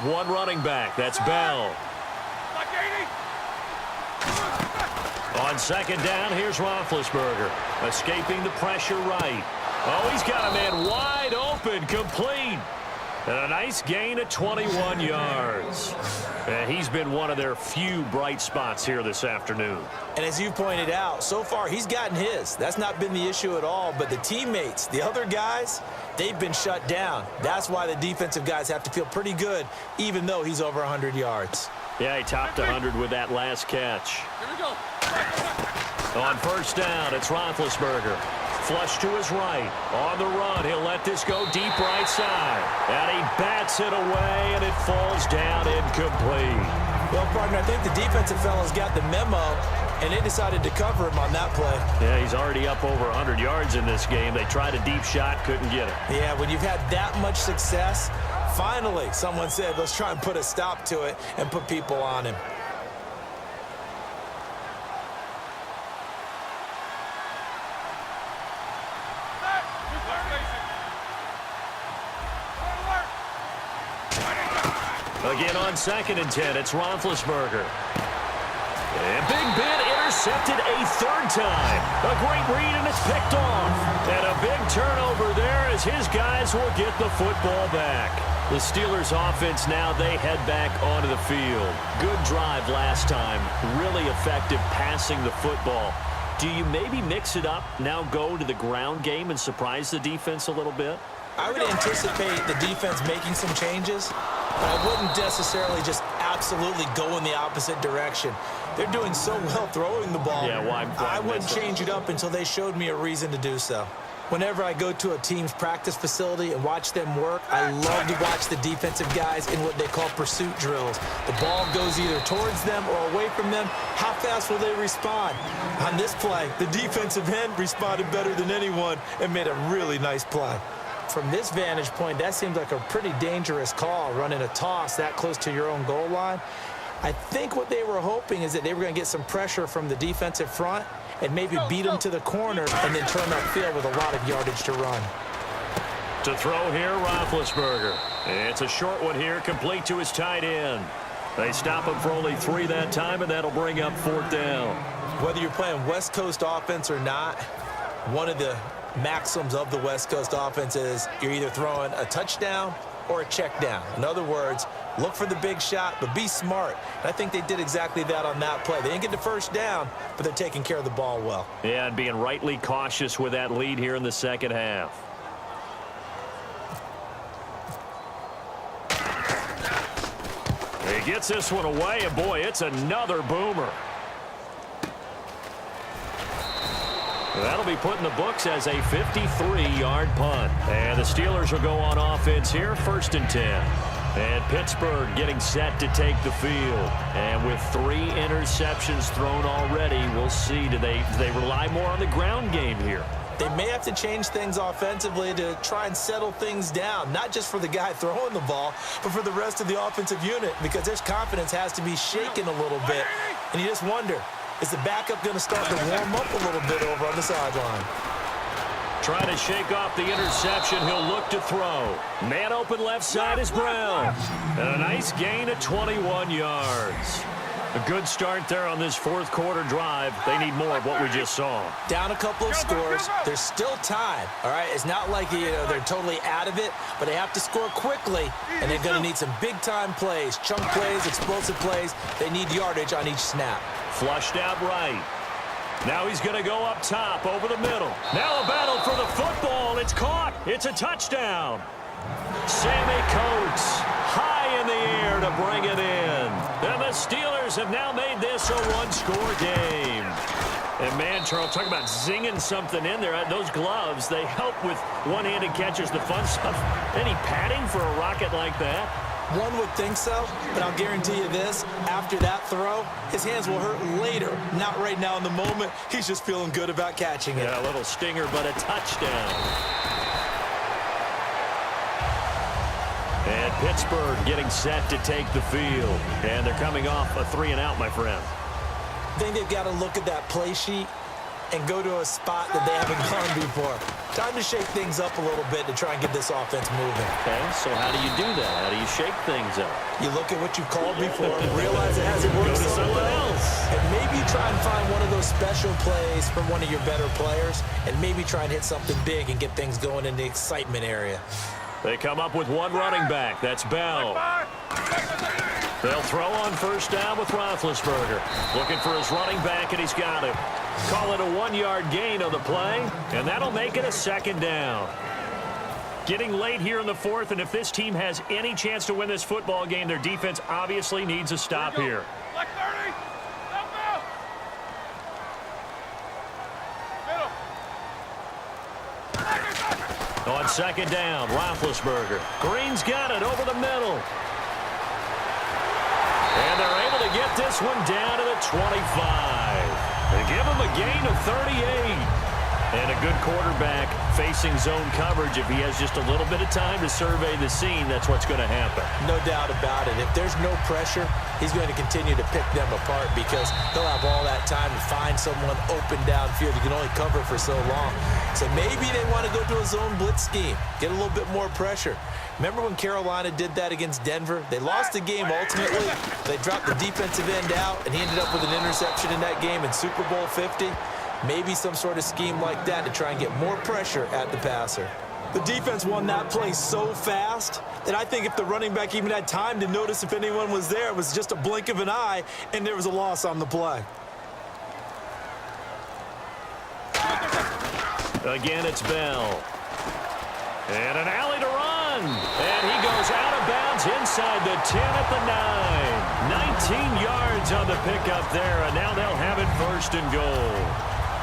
one running back. That's Bell. On second down, here's Roethlisberger. Escaping the pressure right. Oh, he's got a man wide open, complete. And a nice gain of 21 yards. And he's been one of their few bright spots here this afternoon. And as you pointed out, so far he's gotten his. That's not been the issue at all. But the teammates, the other guys, they've been shut down. That's why the defensive guys have to feel pretty good, even though he's over 100 yards. Yeah, he topped 100 with that last catch. Here we go. On first down, it's Roethlisberger. Flush to his right. On the run, he'll let this go deep right side. And he bats it away, and it falls down incomplete. Well, partner, I think the defensive fellas got the memo, and they decided to cover him on that play. Yeah, he's already up over 100 yards in this game. They tried a deep shot, couldn't get it. Yeah, when you've had that much success, finally someone said, let's try and put a stop to it and put people on him. Again on 2nd and 10, it's Roethlisberger. And Big Ben intercepted a third time. A great read, and it's picked off. And a big turnover there as his guys will get the football back. The Steelers offense now, they head back onto the field. Good drive last time. Really effective passing the football. Do you maybe mix it up, now go to the ground game and surprise the defense a little bit? I would anticipate the defense making some changes, but I wouldn't necessarily just absolutely go in the opposite direction. They're doing so well throwing the ball. Yeah, why I wouldn't change it up until they showed me a reason to do so. Whenever I go to a team's practice facility and watch them work, I love to watch the defensive guys in what they call pursuit drills. The ball goes either towards them or away from them. How fast will they respond? On this play, the defensive end responded better than anyone and made a really nice play. From this vantage point, that seems like a pretty dangerous call, running a toss that close to your own goal line. I think what they were hoping is that they were going to get some pressure from the defensive front and maybe beat them to the corner and then turn upfield with a lot of yardage to run. To throw here, Roethlisberger. It's a short one here, complete to his tight end. They stop him for only 3 that time, and that'll bring up 4th down. Whether you're playing West Coast offense or not, one of the maxims of the West Coast offense is you're either throwing a touchdown or a check down. In other words, look for the big shot, but be smart. And I think they did exactly that on that play. They didn't get the first down, but they're taking care of the ball well. Yeah, and being rightly cautious with that lead here in the second half. He gets this one away, and boy, it's another boomer. That'll be put in the books as a 53-yard punt. And the Steelers will go on offense here, 1st and 10. And Pittsburgh getting set to take the field. And with 3 interceptions thrown already, we'll see. Do they rely more on the ground game here? They may have to change things offensively to try and settle things down, not just for the guy throwing the ball, but for the rest of the offensive unit, because their confidence has to be shaken a little bit. And you just wonder, is the backup going to start to warm up a little bit over on the sideline? Trying to shake off the interception. He'll look to throw. Man open left side is Brown. And a nice gain of 21 yards. A good start there on this 4th quarter drive. They need more of what we just saw. Down a couple of scores. There's still time, all right? It's not like they're totally out of it, but they have to score quickly, and they're going to need some big-time plays, chunk plays, explosive plays. They need yardage on each snap. Flushed out right. Now he's going to go up top over the middle. Now a battle for the football. It's caught. It's a touchdown. Sammy Coates high in the air to bring it in. And the Steelers have now made this a 1-score game. And man, Charles, talk about zinging something in there. Those gloves, they help with one-handed catches, the fun stuff. Any padding for a rocket like that? One would think so, but I'll guarantee you this, after that throw, his hands will hurt later, not right now in the moment. He's just feeling good about catching it. Yeah, a little stinger, but a touchdown. And Pittsburgh getting set to take the field. And they're coming off a 3-and-out, my friend. I think they've got to look at that play sheet and go to a spot that they haven't gone before. Time to shake things up a little bit to try and get this offense moving. Okay, so how do you do that? How do you shake things up? You look at what you called before, realize it hasn't worked so well, and maybe try and find one of those special plays from one of your better players, and maybe try and hit something big and get things going in the excitement area. They come up with one running back. That's Bell. They'll throw on first down with Roethlisberger. Looking for his running back, and he's got it. Call it a 1-yard gain on the play, and that'll make it a second down. Getting late here in the fourth, and if this team has any chance to win this football game, their defense obviously needs a stop here. Black 30. Middle. On second down, Roethlisberger. Green's got it over the middle. And they're able to get this one down to the 25. They give him a gain of 38. And a good quarterback facing zone coverage. If he has just a little bit of time to survey the scene, that's what's going to happen. No doubt about it. If there's no pressure, he's going to continue to pick them apart because he'll have all that time to find someone open downfield. You can only cover for so long. So maybe they want to go to a zone blitz scheme, get a little bit more pressure. Remember when Carolina did that against Denver? They lost the game ultimately. They dropped the defensive end out, and he ended up with an interception in that game in Super Bowl 50. Maybe some sort of scheme like that to try and get more pressure at the passer. The defense won that play so fast that I think if the running back even had time to notice if anyone was there, it was just a blink of an eye, and there was a loss on the play. Again, it's Bell. And an alley to run. And he goes out of bounds inside the 10 at the 9. 19 yards on the pickup there, and now they'll have it first and goal.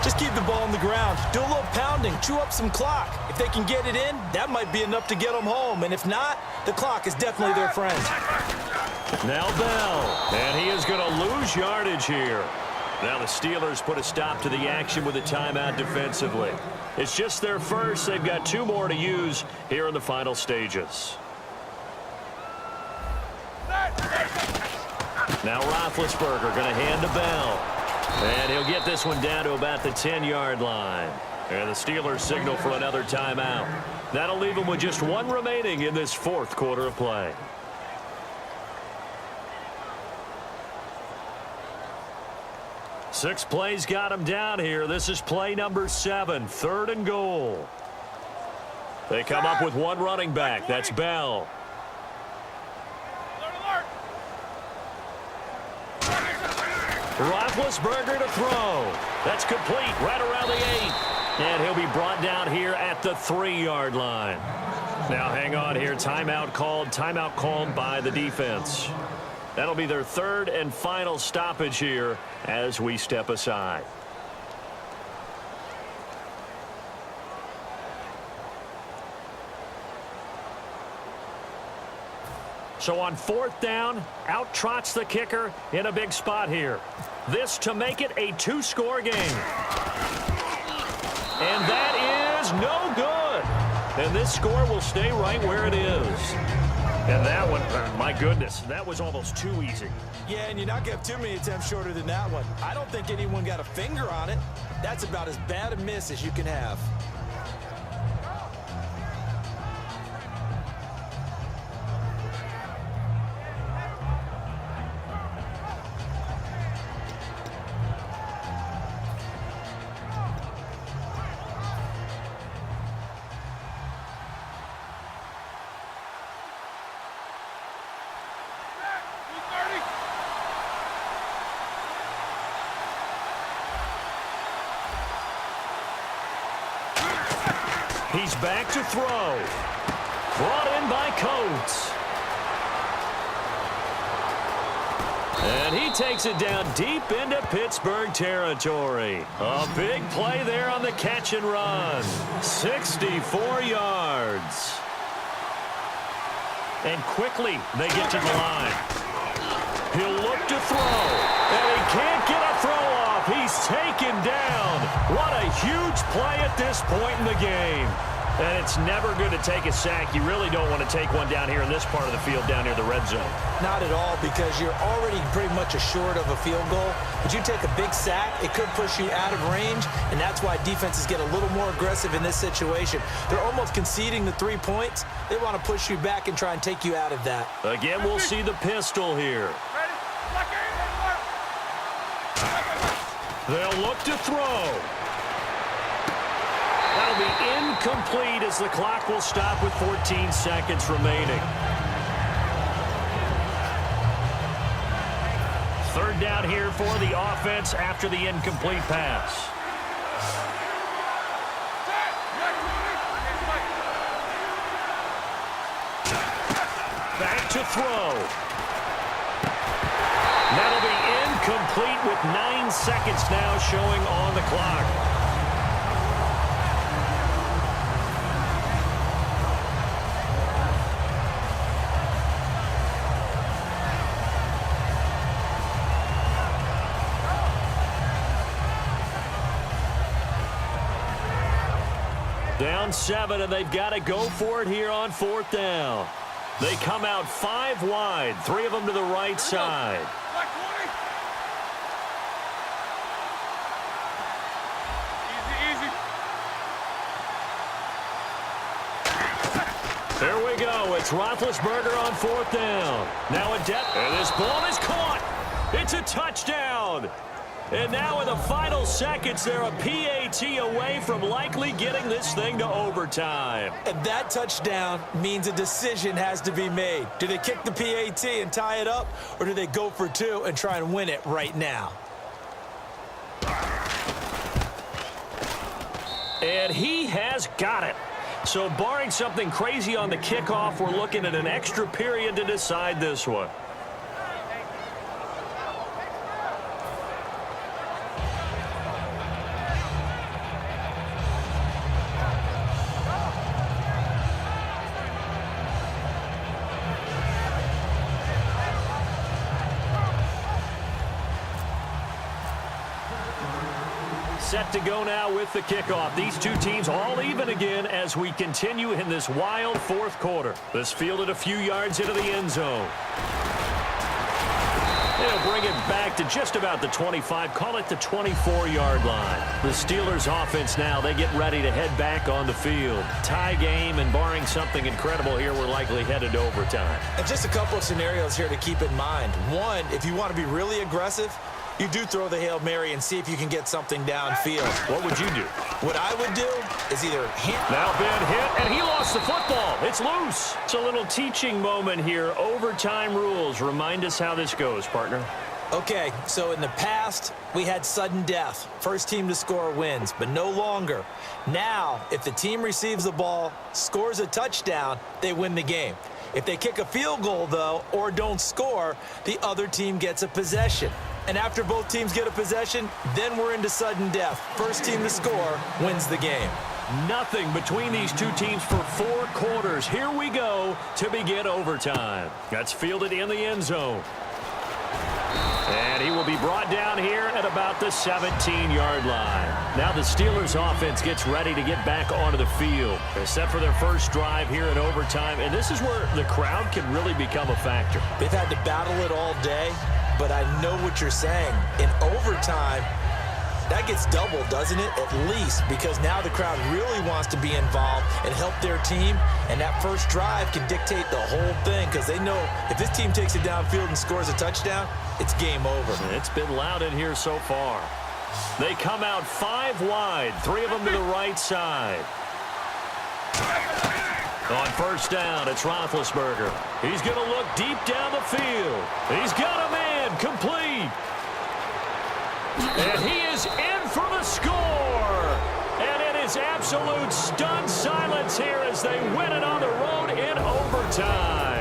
Just keep the ball on the ground. Do a little pounding. Chew up some clock. If they can get it in, that might be enough to get them home. And if not, the clock is definitely their friend. Now Bell. And he is going to lose yardage here. Now the Steelers put a stop to the action with a timeout defensively. It's just their first. They've got 2 more to use here in the final stages. Now Roethlisberger going to hand to Bell. And he'll get this one down to about the 10-yard line. And the Steelers signal for another timeout. That'll leave them with just 1 remaining in this fourth quarter of play. Six plays got him down here. This is play number 7, 3rd and goal. They come up with 1 running back. That's Bell. Roethlisberger to throw. That's complete right around the 8. And he'll be brought down here at the 3-yard line. Now hang on here. Timeout called by the defense. That'll be their 3rd and final stoppage here as we step aside. So on 4th down, out trots the kicker in a big spot here. This to make it a 2-score game. And that is no good. And this score will stay right where it is. And that one, my goodness, that was almost too easy. Yeah, and you're not going to have too many attempts shorter than that one. I don't think anyone got a finger on it. That's about as bad a miss as you can have. He's back to throw. Brought in by Coates. And he takes it down deep into Pittsburgh territory. A big play there on the catch and run. 64 yards. And quickly they get to the line. He'll look to throw. And he can't get a throw off. He's taken down. What a huge play at this point in the game. And it's never good to take a sack. You really don't want to take one down here in this part of the field, down near the red zone. Not at all, because you're already pretty much assured of a field goal. But you take a big sack, it could push you out of range, and that's why defenses get a little more aggressive in this situation. They're almost conceding the 3 points. They want to push you back and try and take you out of that. Again, we'll see the pistol here. They'll look to throw. That'll be incomplete as the clock will stop with 14 seconds remaining. Third down here for the offense after the incomplete pass. Back to throw. That'll be incomplete with 9 seconds now showing on the clock. Down 7, and they've got to go for it here on 4th down. They come out 5 wide, 3 of them to the right side. There we go. It's Roethlisberger on 4th down. Now a depth, and this ball is caught. It's a touchdown. And now in the final seconds, they're a PAT away from likely getting this thing to overtime. And that touchdown means a decision has to be made. Do they kick the PAT and tie it up, or do they go for 2 and try and win it right now? And he has got it. So barring something crazy on the kickoff, we're looking at an extra period to decide this one. Set to go now with the kickoff. These two teams all even again as we continue in this wild 4th quarter. This fielded a few yards into the end zone. They'll bring it back to just about the 25, call it the 24-yard line. The Steelers offense now, they get ready to head back on the field. Tie game, and barring something incredible here, we're likely headed to overtime. And just a couple of scenarios here to keep in mind. One, if you want to be really aggressive, you do throw the Hail Mary and see if you can get something downfield. What would you do? What I would do is either hit. Now Ben hit, and he lost the football. It's loose. It's a little teaching moment here. Overtime rules. Remind us how this goes, partner. Okay, so in the past, we had sudden death. First team to score wins, but no longer. Now, if the team receives the ball, scores a touchdown, they win the game. If they kick a field goal, though, or don't score, the other team gets a possession. And after both teams get a possession, then we're into sudden death. First team to score wins the game. Nothing between these two teams for 4 quarters. Here we go to begin overtime. That's fielded in the end zone. And he will be brought down here at about the 17-yard line. Now the Steelers offense gets ready to get back onto the field. They're set for their first drive here in overtime, and this is where the crowd can really become a factor. They've had to battle it all day, but I know what you're saying. In overtime, that gets doubled, doesn't it? At least, because now the crowd really wants to be involved and help their team, and that first drive can dictate the whole thing because they know if this team takes it downfield and scores a touchdown, it's game over. It's been loud in here so far. They come out 5 wide, 3 of them to the right side. On first down, it's Roethlisberger. He's going to look deep down the field. He's got a man complete. And he is in for the score. And it is absolute stunned silence here as they win it on the road in overtime.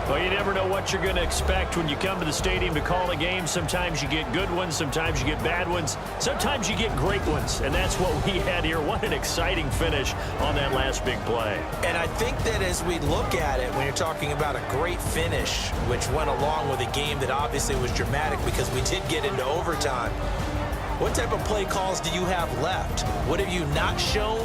Well, you never know what you're going to expect when you come to the stadium to call a game. Sometimes you get good ones. Sometimes you get bad ones. Sometimes you get great ones. And that's what we had here. What an exciting finish on that last big play. And I think that as we look at it, when you're talking about a great finish, which went along with a game that obviously was dramatic because we did get into overtime, what type of play calls do you have left? What have you not shown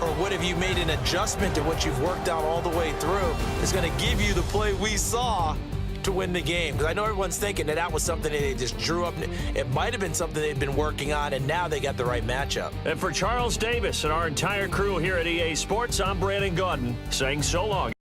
or what have you made an adjustment to what you've worked out all the way through is going to give you the play we saw to win the game. Because I know everyone's thinking that was something that they just drew up. It might have been something they'd been working on, and now they got the right matchup. And for Charles Davis and our entire crew here at EA Sports, I'm Brandon Gaudin saying so long.